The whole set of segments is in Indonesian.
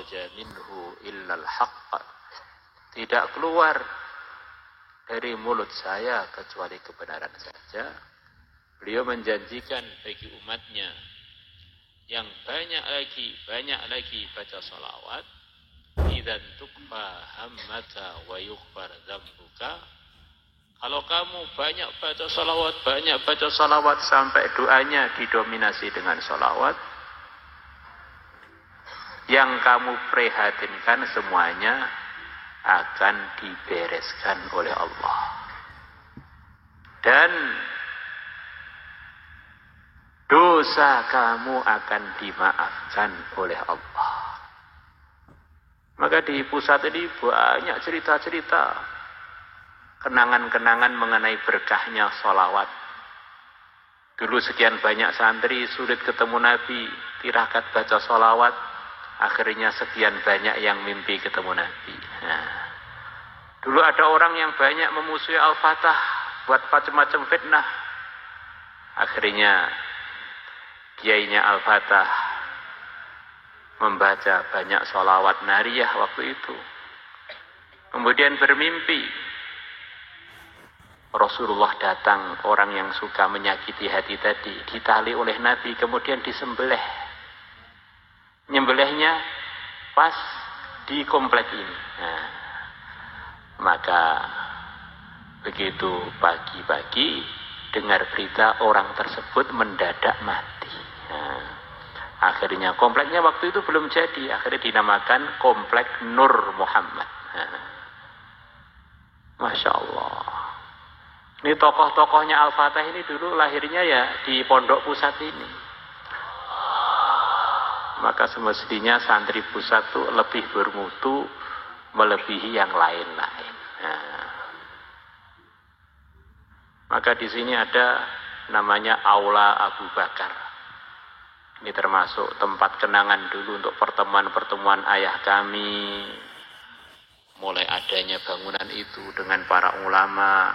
kharaja minhu illal haqq. Tidak keluar dari mulut saya kecuali kebenaran saja. Beliau menjanjikan bagi umatnya yang banyak lagi baca salawat. Idzan tukfa hammaka wa yughfar dzambuka. Kalau kamu banyak baca salawat sampai doanya didominasi dengan salawat, yang kamu prihatinkan semuanya akan dibereskan oleh Allah. Dan dosa kamu akan dimaafkan oleh Allah. Maka di pusat ini banyak cerita-cerita, kenangan-kenangan mengenai berkahnya sholawat. Dulu sekian banyak santri sulit ketemu Nabi, tirakat baca sholawat. Akhirnya sekian banyak yang mimpi ketemu Nabi. Nah, dulu ada orang yang banyak memusuhi Al-Fatah, buat macam-macam fitnah. Akhirnya kiainya Al-Fatah membaca banyak sholawat nariyah waktu itu. Kemudian bermimpi Rasulullah datang, orang yang suka menyakiti hati tadi, ditali oleh Nabi, kemudian disembelih. Nyembelihnya pas di komplek ini. Nah, maka begitu pagi-pagi dengar berita orang tersebut mendadak mati. Nah, akhirnya kompleknya waktu itu belum jadi, akhirnya dinamakan Komplek Nur Muhammad. Nah, Masya Allah. Ini tokoh-tokohnya Al-Fatah ini dulu lahirnya ya di pondok pusat ini. Maka semestinya santri pusat itu lebih bermutu melebihi yang lain-lain. Nah, maka di sini ada namanya Aula Abu Bakar. Ini termasuk tempat kenangan dulu untuk pertemuan-pertemuan ayah kami. Mulai adanya bangunan itu dengan para ulama,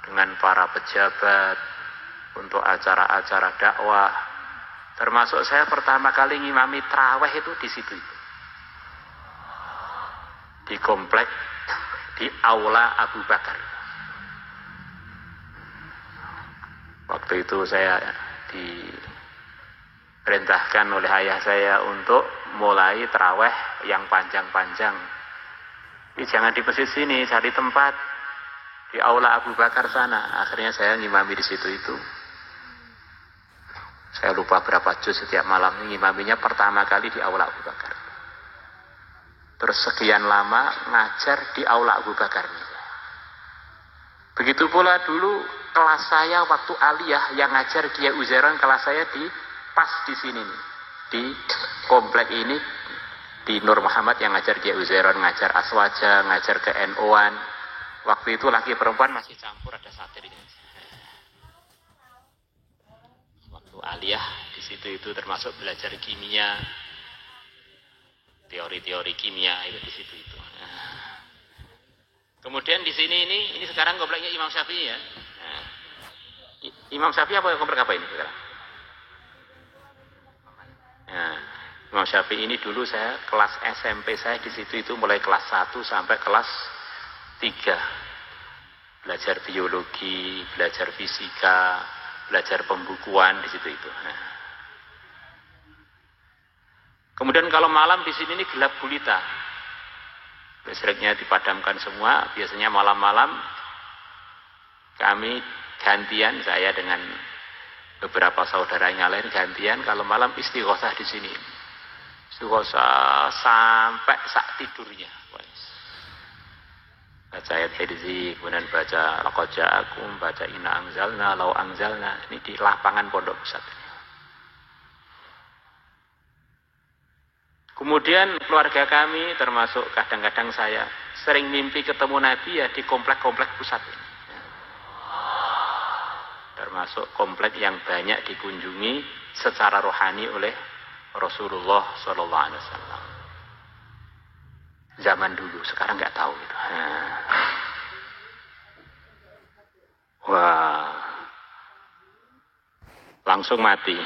dengan para pejabat untuk acara-acara dakwah. Termasuk saya pertama kali ngimami tarawih itu di situ. Di komplek di Aula Abu Bakar. Waktu itu saya diperintahkan oleh ayah saya untuk mulai tarawih yang panjang-panjang. Ini jangan di masjid sini, cari tempat di Aula Abu Bakar sana. Akhirnya saya ngimami di situ itu. Saya lupa berapa juz setiap malam, ngimaminya pertama kali di Aula Abu Bakar. Terus sekian lama ngajar di Aula Abu Bakar. Begitu pula dulu kelas saya waktu aliyah yang ngajar Kiai Uzairon, kelas saya di pas di sini nih, di komplek ini di Nur Muhammad yang ngajar Kiai Uzairon, ngajar Aswaja, ngajar ke NU-an. Waktu itu laki perempuan masih campur, ada satirnya. Waktu aliyah di situ itu termasuk belajar kimia, teori-teori kimia itu di situ itu. Kemudian di sini ini sekarang kompleknya Imam Syafi'i ya. Nah, Imam Syafi'i apa komplek apa ini sekarang? Nah, Imam Syafi'i ini dulu saya kelas SMP saya di situ itu mulai kelas 1 sampai kelas 3. Belajar biologi, belajar fisika, belajar pembukuan di situ itu. Nah. Kemudian kalau malam di sini ini gelap gulita. Listriknya dipadamkan semua. Biasanya malam-malam kami gantian, saya dengan beberapa saudaranya lain gantian kalau malam istighosah di sini. Istighosah sampai sak tidurnya. Baca ayat Hirzi, kemudian baca Laqad Ja'akum, baca Inna Anzalna, Lau Anzalna. Ini di lapangan pondok pusat. Kemudian keluarga kami, termasuk kadang-kadang saya, sering mimpi ketemu Nabi ya di komplek-komplek pusat ini. Termasuk komplek yang banyak dikunjungi secara rohani oleh Rasulullah SAW. Zaman dulu, sekarang nggak tahu gitu. Wah, langsung mati.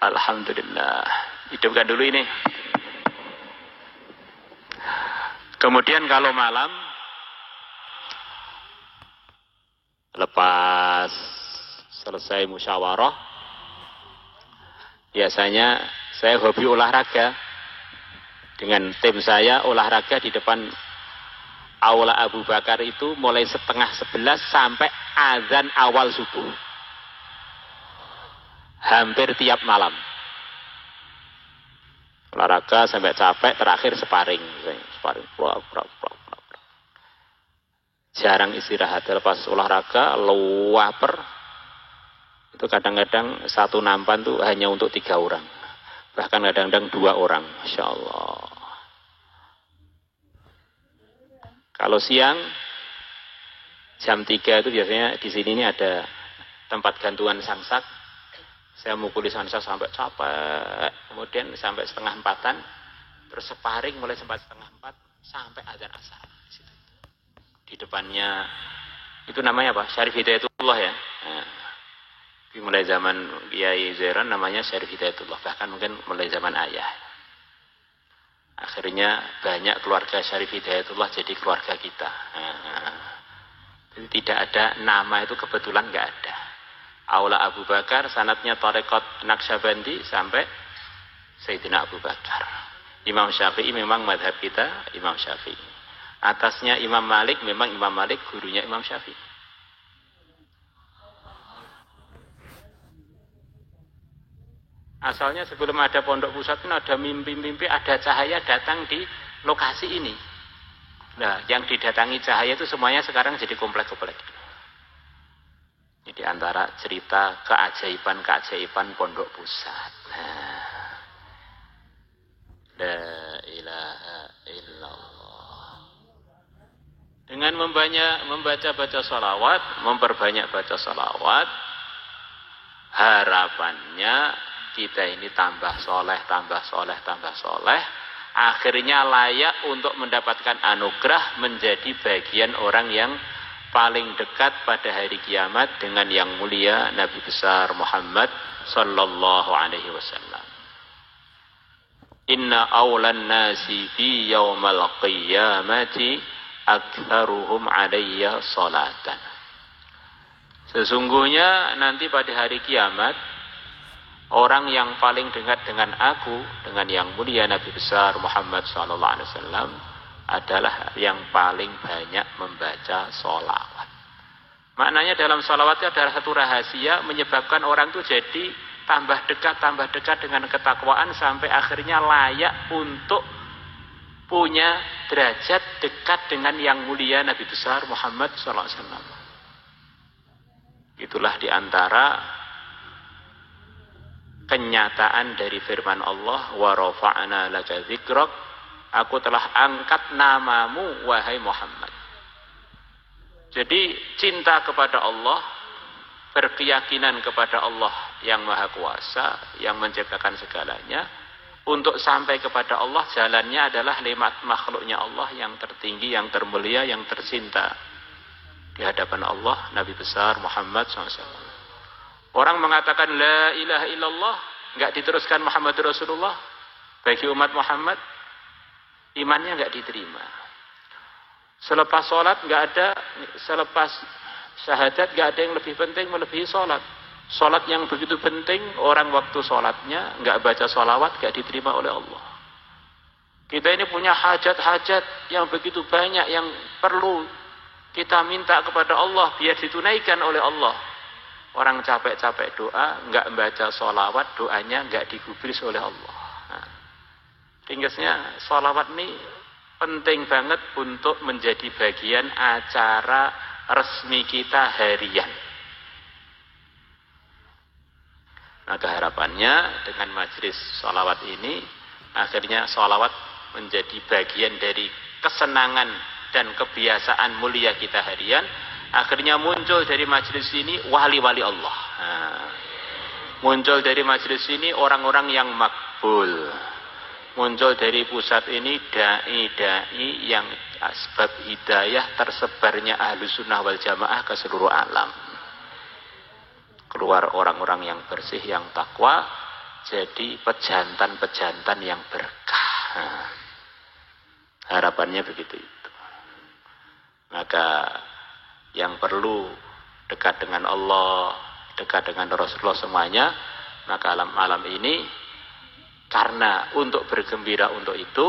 Alhamdulillah. Hidupkan dulu ini. Kemudian kalau malam, lepas selesai musyawarah, biasanya saya hobi olahraga. Dengan tim saya olahraga di depan Aula Abu Bakar itu mulai 10:30 sampai azan awal subuh. Hampir tiap malam. Olahraga sampai capek, terakhir sparring. Jarang istirahat. Lepas olahraga, lapar. Itu kadang-kadang satu nampan tuh hanya untuk 3 orang. Bahkan kadang-kadang 2 orang. Masya Allah. Kalau siang, jam 3 itu biasanya di sini ini ada tempat gantungan samsak. Saya mukuli samsak sampai capek. Kemudian sampai 3:30-an. Terus sparring mulai sampai 3:30 sampai azan asar. Di depannya, itu namanya apa? Syarif Hidayatullah ya. Nah, mulai zaman Kiai Zairan namanya Syarif Hidayatullah. Bahkan mungkin mulai zaman ayah. Akhirnya banyak keluarga Syarif Hidayatullah jadi keluarga kita. Tidak ada nama itu kebetulan nggak ada. Aula Abu Bakar, sanadnya Tarekat Naqsyabandi sampai Sayyidina Abu Bakar. Imam Syafi'i memang madhab kita Imam Syafi'i. Atasnya Imam Malik, memang Imam Malik gurunya Imam Syafi'i. Asalnya sebelum ada pondok pusat ini ada mimpi-mimpi, ada cahaya datang di lokasi ini. Nah, yang didatangi cahaya itu semuanya sekarang jadi komplek-komplek. Jadi antara cerita keajaiban-keajaiban pondok pusat. Nah, la ilaha illallah. Dengan membaca salawat, memperbanyak baca salawat, harapannya kita ini tambah soleh, akhirnya layak untuk mendapatkan anugerah menjadi bagian orang yang paling dekat pada hari kiamat dengan yang mulia Nabi besar Muhammad sallallahu alaihi wasallam. Inna awlan nasi bi yaumal qiyamati aktsaruhum alayya salatan. Sesungguhnya nanti pada hari kiamat orang yang paling dekat dengan aku, dengan yang mulia Nabi besar Muhammad sallallahu alaihi wasallam adalah yang paling banyak membaca sholawat. Maknanya dalam sholawatnya adalah satu rahasia menyebabkan orang itu jadi tambah dekat dengan ketakwaan sampai akhirnya layak untuk punya derajat dekat dengan yang mulia Nabi besar Muhammad sallallahu alaihi wasallam. Itulah diantara kenyataan dari firman Allah, wa rafa'na laka dzikrak, aku telah angkat namamu wahai Muhammad. Jadi cinta kepada Allah, berkeyakinan kepada Allah yang maha kuasa, yang menciptakan segalanya, untuk sampai kepada Allah jalannya adalah lewat makhluknya Allah yang tertinggi, yang termulia, yang tercinta di hadapan Allah, Nabi besar Muhammad SAW. Orang mengatakan la ilaha illallah, enggak diteruskan Muhammad Rasulullah bagi umat Muhammad, imannya enggak diterima. Selepas sholat enggak ada, selepas syahadat enggak ada yang lebih penting melebihi sholat. Sholat yang begitu penting, orang waktu sholatnya enggak baca sholawat enggak diterima oleh Allah. Kita ini punya hajat-hajat yang begitu banyak yang perlu kita minta kepada Allah biar ditunaikan oleh Allah. Orang capek-capek doa, enggak membaca sholawat, doanya enggak digubris oleh Allah. Nah, ringkasnya sholawat ini penting banget untuk menjadi bagian acara resmi kita harian. Maka harapannya dengan majelis sholawat ini, akhirnya sholawat menjadi bagian dari kesenangan dan kebiasaan mulia kita harian. Akhirnya muncul dari majelis ini wali-wali Allah. Nah, muncul dari majelis ini orang-orang yang makbul. Muncul dari pusat ini dai-dai yang sebab hidayah tersebarnya Ahlus Sunnah wal Jamaah ke seluruh alam. Keluar orang-orang yang bersih, yang takwa, jadi pejantan-pejantan yang berkah. Nah, harapannya begitu itu. Maka yang perlu dekat dengan Allah, dekat dengan Rasulullah semuanya, maka malam ini karena untuk bergembira untuk itu,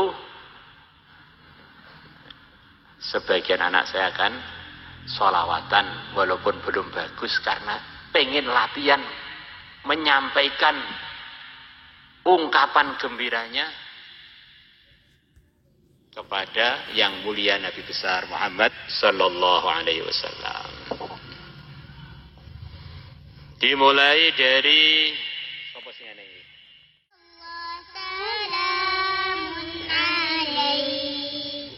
sebagian anak saya akan sholawatan walaupun belum bagus karena pengen latihan menyampaikan ungkapan gembiranya kepada yang mulia Nabi besar Muhammad sallallahu alaihi wasallam. Dimulai dari apa sing ana iki? Salamun alaihi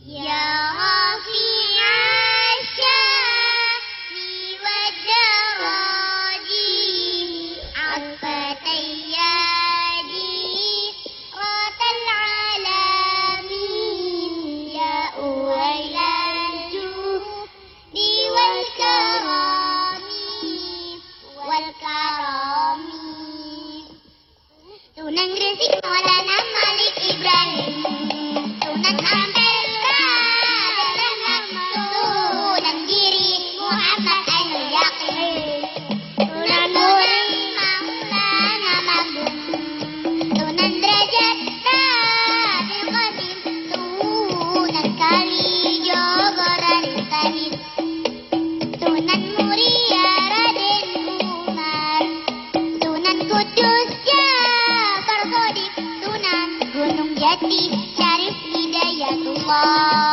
ya rafi'ash syami wad daraji afatayadi qatal alamin ya uwailaju diwal karami Sunan Gresik Maulana Malik Ibrahim Sunan Ampel Sunan Giri Muhammad Ainul Yaqin Sunan Murim Maulana Magdum Sunan Derajat Tabil Qasim Sunan Kalijogo Raden Kanit Sunan Muria Raden Umar Sunan Kudus Jafar Sodik Sunan Gunung Jati Syarif Hidayatullah